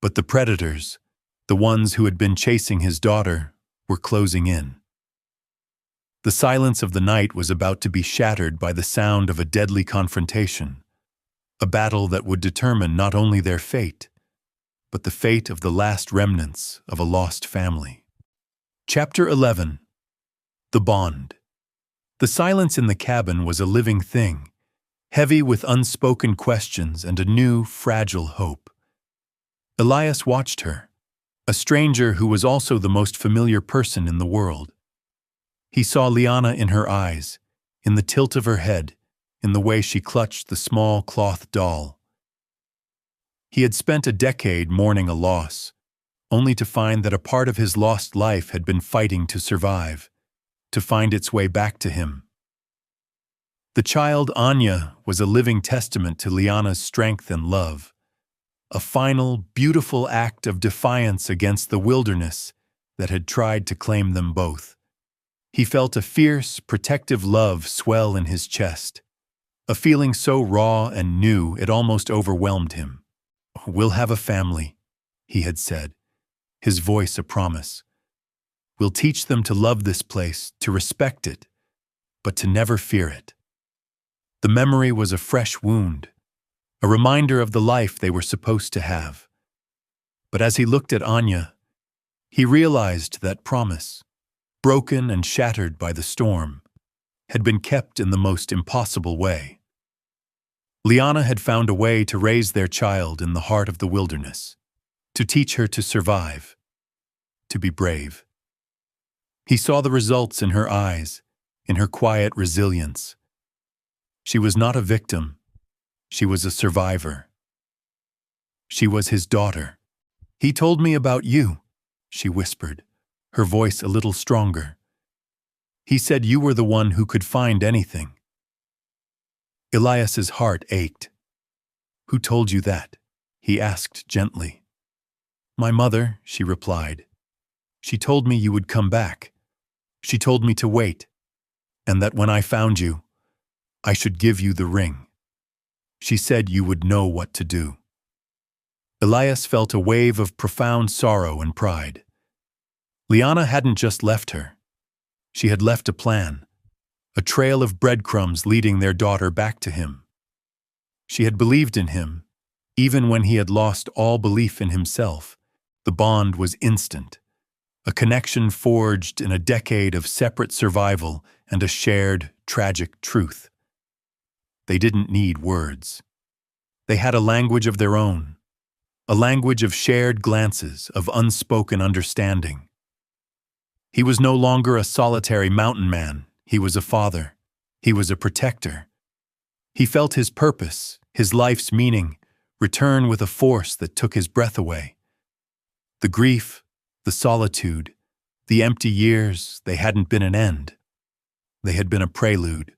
but the predators, the ones who had been chasing his daughter, were closing in. The silence of the night was about to be shattered by the sound of a deadly confrontation, a battle that would determine not only their fate, but the fate of the last remnants of a lost family. Chapter 11. The Bond. The silence in the cabin was a living thing, heavy with unspoken questions and a new, fragile hope. Elias watched her, a stranger who was also the most familiar person in the world. He saw Liana in her eyes, in the tilt of her head, in the way she clutched the small cloth doll. He had spent a decade mourning a loss, only to find that a part of his lost life had been fighting to survive, to find its way back to him. The child Anya was a living testament to Liana's strength and love, a final, beautiful act of defiance against the wilderness that had tried to claim them both. He felt a fierce, protective love swell in his chest, a feeling so raw and new it almost overwhelmed him. "We'll have a family," he had said, his voice a promise. "We'll teach them to love this place, to respect it, but to never fear it." The memory was a fresh wound, a reminder of the life they were supposed to have. But as he looked at Anya, he realized that promise, broken and shattered by the storm, had been kept in the most impossible way. Liana had found a way to raise their child in the heart of the wilderness, to teach her to survive, to be brave. He saw the results in her eyes, in her quiet resilience. She was not a victim. She was a survivor. She was his daughter. "He told me about you," she whispered, her voice a little stronger. "He said you were the one who could find anything." Elias's heart ached. "Who told you that?" he asked gently. "My mother," she replied. "She told me you would come back. She told me to wait, and that when I found you, I should give you the ring. She said you would know what to do." Elias felt a wave of profound sorrow and pride. Liana hadn't just left her. She had left a plan, a trail of breadcrumbs leading their daughter back to him. She had believed in him, even when he had lost all belief in himself. The bond was instant, a connection forged in a decade of separate survival and a shared, tragic truth. They didn't need words. They had a language of their own, a language of shared glances, of unspoken understanding. He was no longer a solitary mountain man. He was a father. He was a protector. He felt his purpose, his life's meaning, return with a force that took his breath away. The grief, the solitude, the empty years, they hadn't been an end. They had been a prelude,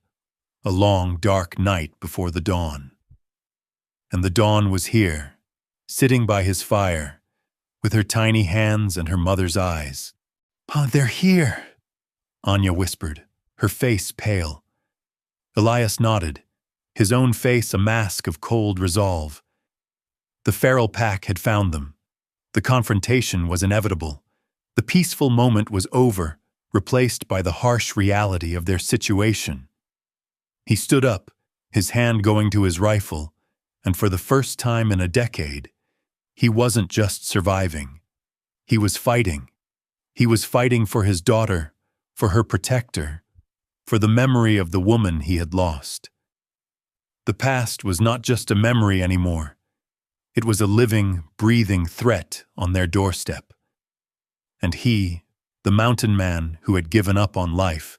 A long, dark night before the dawn. And the dawn was here, sitting by his fire, with her tiny hands and her mother's eyes. They're here," Anya whispered, her face pale. Elias nodded, his own face a mask of cold resolve. The feral pack had found them. The confrontation was inevitable. The peaceful moment was over, replaced by the harsh reality of their situation. He stood up, his hand going to his rifle, and for the first time in a decade, he wasn't just surviving. He was fighting. He was fighting for his daughter, for her protector, for the memory of the woman he had lost. The past was not just a memory anymore. It was a living, breathing threat on their doorstep. And he, the mountain man who had given up on life,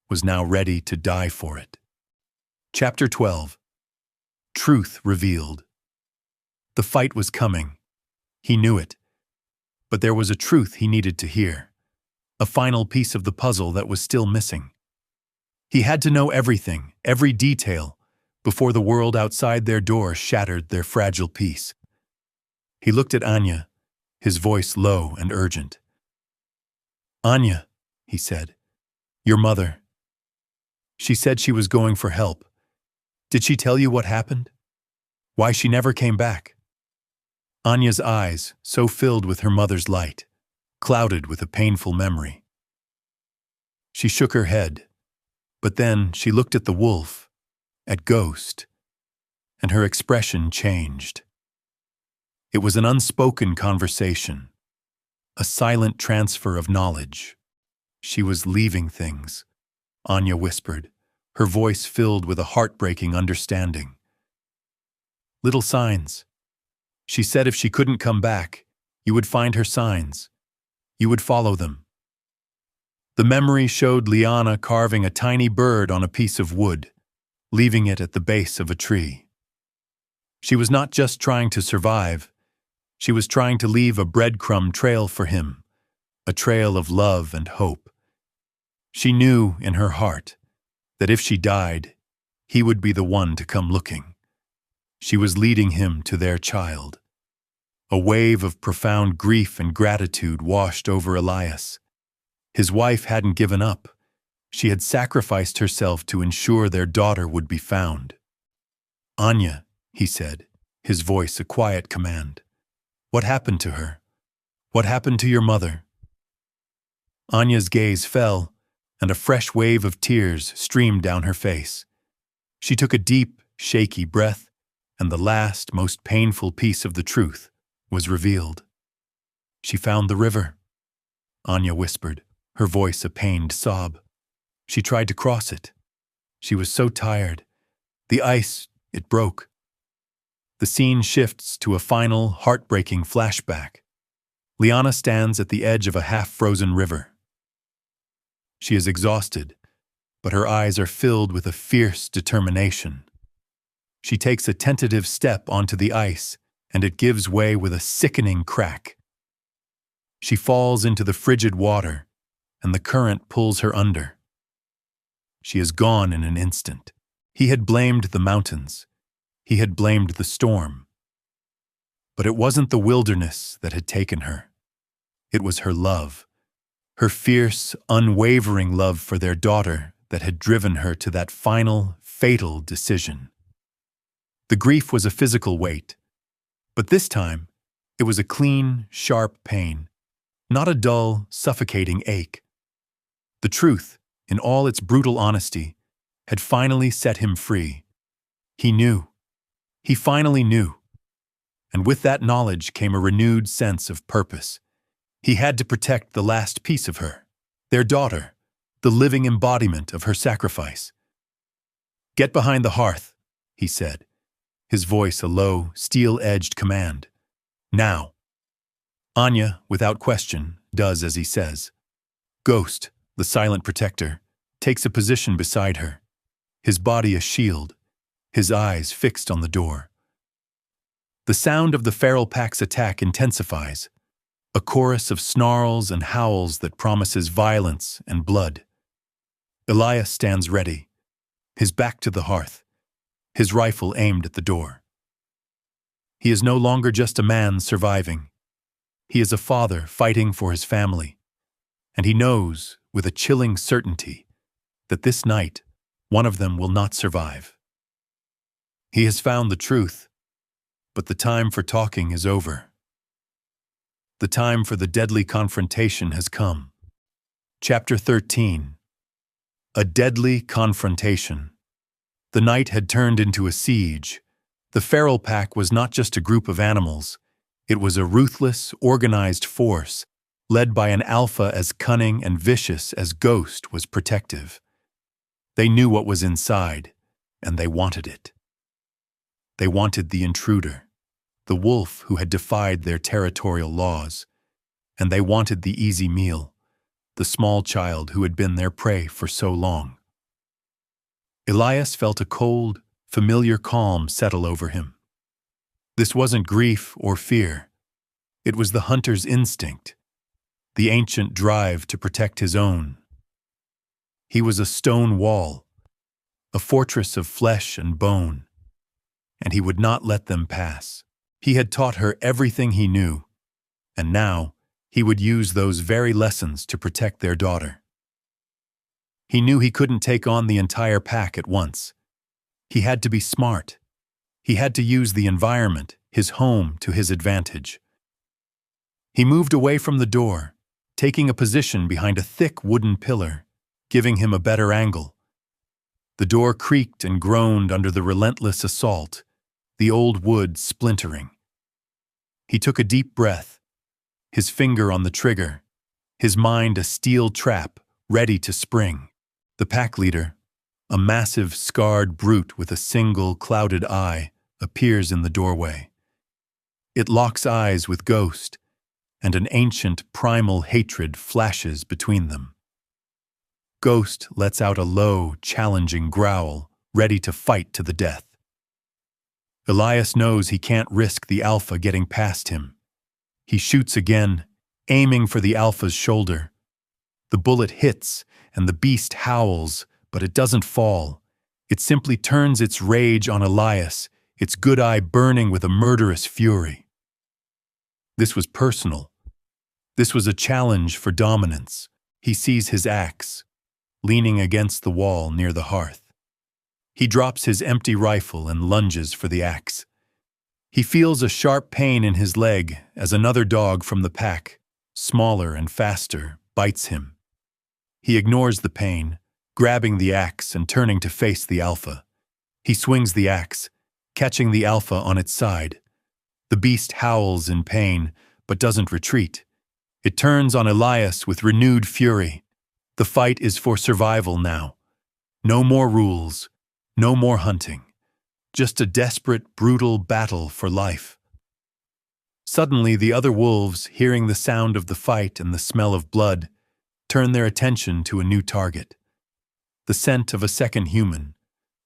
was now ready to die for it. Chapter 12. Truth Revealed. The fight was coming. He knew it. But there was a truth he needed to hear, a final piece of the puzzle that was still missing. He had to know everything, every detail, before the world outside their door shattered their fragile peace. He looked at Anya, his voice low and urgent. "Anya," he said, "your mother. She said she was going for help. Did she tell you what happened? Why she never came back?" Anya's eyes, so filled with her mother's light, clouded with a painful memory. She shook her head, but then she looked at the wolf, at Ghost, and her expression changed. It was an unspoken conversation, a silent transfer of knowledge. She was leaving things, Anya whispered, her voice filled with a heartbreaking understanding. Little signs. She said if she couldn't come back, you would find her signs. You would follow them. The memory showed Liana carving a tiny bird on a piece of wood, leaving it at the base of a tree. She was not just trying to survive, she was trying to leave a breadcrumb trail for him, a trail of love and hope. She knew in her heart that if she died, he would be the one to come looking. She was leading him to their child. A wave of profound grief and gratitude washed over Elias. His wife hadn't given up. She had sacrificed herself to ensure their daughter would be found. "Anya," he said, his voice a quiet command. "What happened to her? What happened to your mother?" Anya's gaze fell, and a fresh wave of tears streamed down her face. She took a deep, shaky breath, and the last, most painful piece of the truth was revealed. "She found the river," Anya whispered, her voice a pained sob. "She tried to cross it. She was so tired. The ice, it broke." The scene shifts to a final, heartbreaking flashback. Liana stands at the edge of a half-frozen river. She is exhausted, but her eyes are filled with a fierce determination. She takes a tentative step onto the ice, and it gives way with a sickening crack. She falls into the frigid water, and the current pulls her under. She is gone in an instant. He had blamed the mountains. He had blamed the storm. But it wasn't the wilderness that had taken her. It was her love, her fierce, unwavering love for their daughter that had driven her to that final, fatal decision. The grief was a physical weight, but this time it was a clean, sharp pain, not a dull, suffocating ache. The truth, in all its brutal honesty, had finally set him free. He knew. He finally knew. And with that knowledge came a renewed sense of purpose. He had to protect the last piece of her, their daughter, the living embodiment of her sacrifice. "Get behind the hearth," he said, his voice a low, steel-edged command. "Now." Anya, without question, does as he says. Ghost, the silent protector, takes a position beside her, his body a shield, his eyes fixed on the door. The sound of the feral pack's attack intensifies, a chorus of snarls and howls that promises violence and blood. Elias stands ready, his back to the hearth, his rifle aimed at the door. He is no longer just a man surviving. He is a father fighting for his family, and he knows, with a chilling certainty, that this night one of them will not survive. He has found the truth, but the time for talking is over. The time for the deadly confrontation has come. Chapter 13. A deadly confrontation. The night had turned into a siege. The feral pack was not just a group of animals. It was a ruthless, organized force, led by an alpha as cunning and vicious as Ghost was protective. They knew what was inside, and they wanted it. They wanted the intruder, the wolf who had defied their territorial laws, and they wanted the easy meal, the small child who had been their prey for so long. Elias felt a cold, familiar calm settle over him. This wasn't grief or fear. It was the hunter's instinct, the ancient drive to protect his own. He was a stone wall, a fortress of flesh and bone, and he would not let them pass. He had taught her everything he knew, and now he would use those very lessons to protect their daughter. He knew he couldn't take on the entire pack at once. He had to be smart. He had to use the environment, his home, to his advantage. He moved away from the door, taking a position behind a thick wooden pillar, giving him a better angle. The door creaked and groaned under the relentless assault, the old wood splintering. He took a deep breath, his finger on the trigger, his mind a steel trap ready to spring. The pack leader, a massive, scarred brute with a single, clouded eye, appears in the doorway. It locks eyes with Ghost, and an ancient, primal hatred flashes between them. Ghost lets out a low, challenging growl, ready to fight to the death. Elias knows he can't risk the alpha getting past him. He shoots again, aiming for the alpha's shoulder. The bullet hits, and the beast howls, but it doesn't fall. It simply turns its rage on Elias, its good eye burning with a murderous fury. This was personal. This was a challenge for dominance. He sees his axe, leaning against the wall near the hearth. He drops his empty rifle and lunges for the axe. He feels a sharp pain in his leg as another dog from the pack, smaller and faster, bites him. He ignores the pain, grabbing the axe and turning to face the alpha. He swings the axe, catching the alpha on its side. The beast howls in pain, but doesn't retreat. It turns on Elias with renewed fury. The fight is for survival now. No more rules, no more hunting. Just a desperate, brutal battle for life. Suddenly, the other wolves, hearing the sound of the fight and the smell of blood, turn their attention to a new target. The scent of a second human,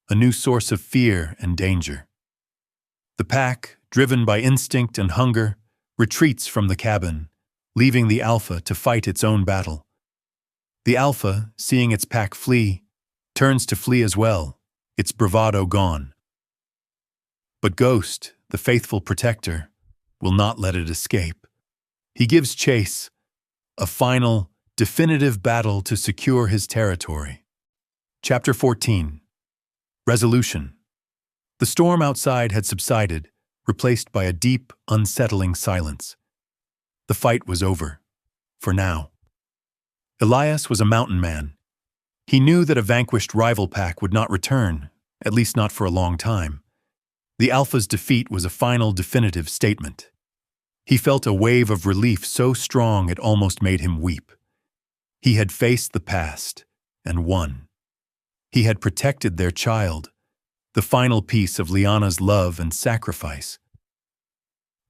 a new source of fear and danger. The pack, driven by instinct and hunger, retreats from the cabin, leaving the alpha to fight its own battle. The alpha, seeing its pack flee, turns to flee as well, its bravado gone. But Ghost, the faithful protector, will not let it escape. He gives chase, a final, definitive battle to secure his territory. Chapter 14. Resolution. The storm outside had subsided, replaced by a deep, unsettling silence. The fight was over, for now. Elias was a mountain man. He knew that a vanquished rival pack would not return, at least not for a long time. The alpha's defeat was a final, definitive statement. He felt a wave of relief so strong it almost made him weep. He had faced the past and won. He had protected their child, the final piece of Liana's love and sacrifice.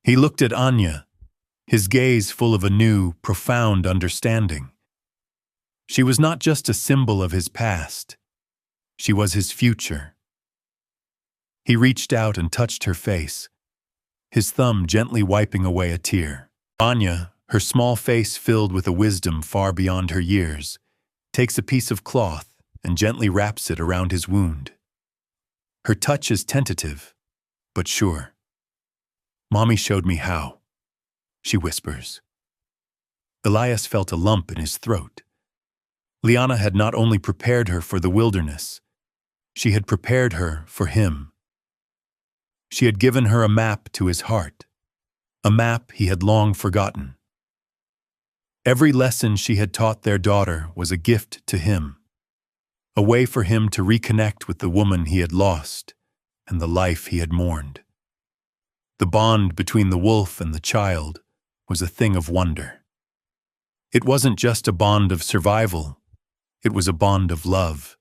He looked at Anya, his gaze full of a new, profound understanding. She was not just a symbol of his past. She was his future. He reached out and touched her face, his thumb gently wiping away a tear. Anya, her small face filled with a wisdom far beyond her years, takes a piece of cloth and gently wraps it around his wound. Her touch is tentative, but sure. "Mommy showed me how," she whispers. Elias felt a lump in his throat. Liana had not only prepared her for the wilderness, she had prepared her for him. She had given her a map to his heart, a map he had long forgotten. Every lesson she had taught their daughter was a gift to him, a way for him to reconnect with the woman he had lost and the life he had mourned. The bond between the wolf and the child was a thing of wonder. It wasn't just a bond of survival, it was a bond of love.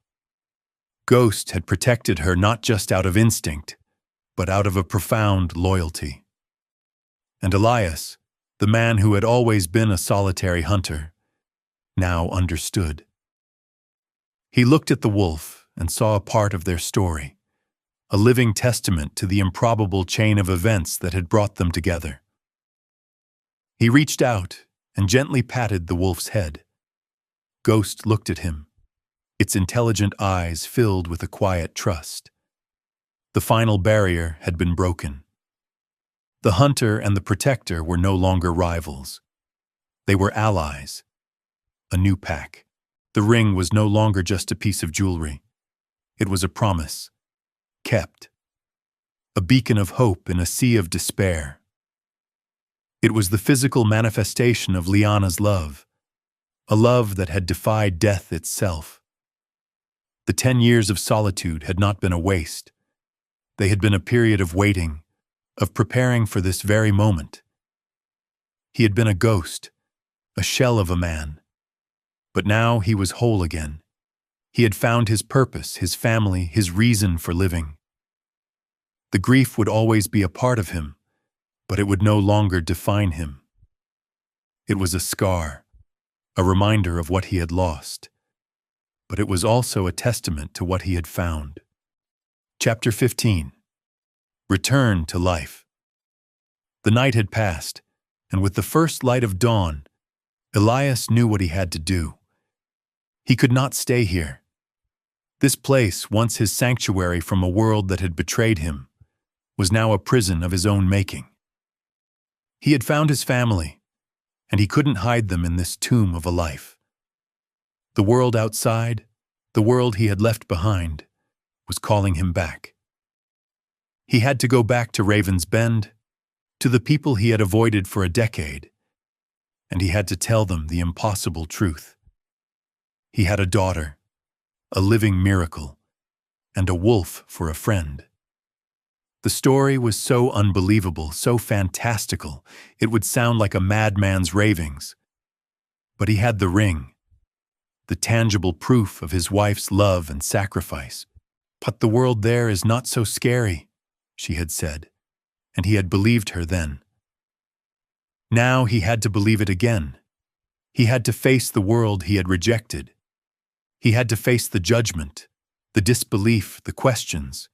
Ghost had protected her not just out of instinct, but out of a profound loyalty. And Elias, the man who had always been a solitary hunter, now understood. He looked at the wolf and saw a part of their story, a living testament to the improbable chain of events that had brought them together. He reached out and gently patted the wolf's head. Ghost looked at him, its intelligent eyes filled with a quiet trust. The final barrier had been broken. The hunter and the protector were no longer rivals. They were allies. A new pack. The ring was no longer just a piece of jewelry. It was a promise, kept. A beacon of hope in a sea of despair. It was the physical manifestation of Liana's love, a love that had defied death itself. The 10 years of solitude had not been a waste. They had been a period of waiting, of preparing for this very moment. He had been a ghost, a shell of a man. But now he was whole again. He had found his purpose, his family, his reason for living. The grief would always be a part of him, but it would no longer define him. It was a scar, a reminder of what he had lost, but it was also a testament to what he had found. Chapter 15. Return to life. The night had passed, and with the first light of dawn, Elias knew what he had to do. He could not stay here. This place, once his sanctuary from a world that had betrayed him, was now a prison of his own making. He had found his family, and he couldn't hide them in this tomb of a life. The world outside, the world he had left behind, was calling him back. He had to go back to Raven's Bend, to the people he had avoided for a decade, and he had to tell them the impossible truth. He had a daughter, a living miracle, and a wolf for a friend. The story was so unbelievable, so fantastical, it would sound like a madman's ravings. But he had the ring, the tangible proof of his wife's love and sacrifice. "But the world there is not so scary," she had said, and he had believed her then. Now he had to believe it again. He had to face the world he had rejected. He had to face the judgment, the disbelief, the questions.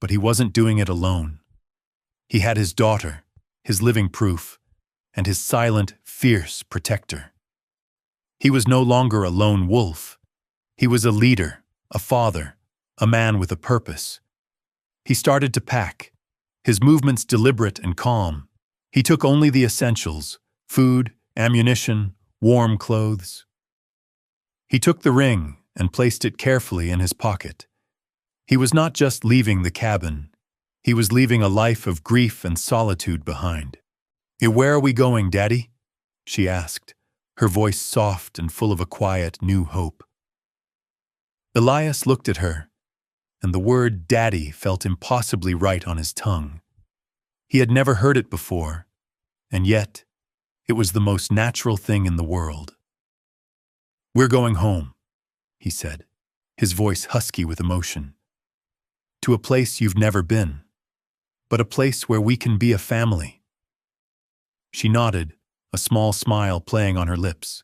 But he wasn't doing it alone. He had his daughter, his living proof, and his silent, fierce protector. He was no longer a lone wolf. He was a leader, a father, a man with a purpose. He started to pack, his movements deliberate and calm. He took only the essentials: food, ammunition, warm clothes. He took the ring and placed it carefully in his pocket. He was not just leaving the cabin, he was leaving a life of grief and solitude behind. "Where are we going, Daddy?" she asked, her voice soft and full of a quiet, new hope. Elias looked at her, and the word "daddy" felt impossibly right on his tongue. He had never heard it before, and yet it was the most natural thing in the world. "We're going home," he said, his voice husky with emotion. "To a place you've never been, but a place where we can be a family." She nodded, a small smile playing on her lips.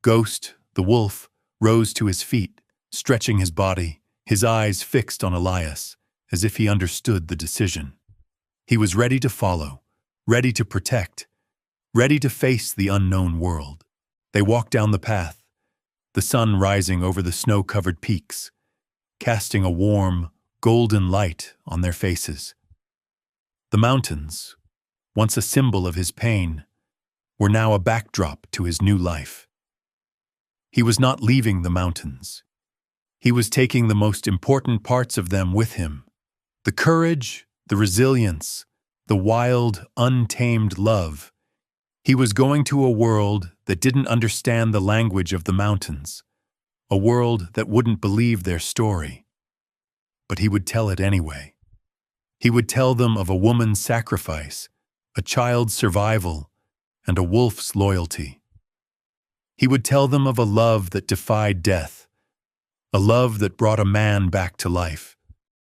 Ghost, the wolf, rose to his feet, stretching his body, his eyes fixed on Elias, as if he understood the decision. He was ready to follow, ready to protect, ready to face the unknown world. They walked down the path, the sun rising over the snow-covered peaks, casting a warm, golden light on their faces. The mountains, once a symbol of his pain, were now a backdrop to his new life. He was not leaving the mountains. He was taking the most important parts of them with him: the courage, the resilience, the wild, untamed love. He was going to a world that didn't understand the language of the mountains, a world that wouldn't believe their story. But he would tell it anyway. He would tell them of a woman's sacrifice, a child's survival, and a wolf's loyalty. He would tell them of a love that defied death, a love that brought a man back to life.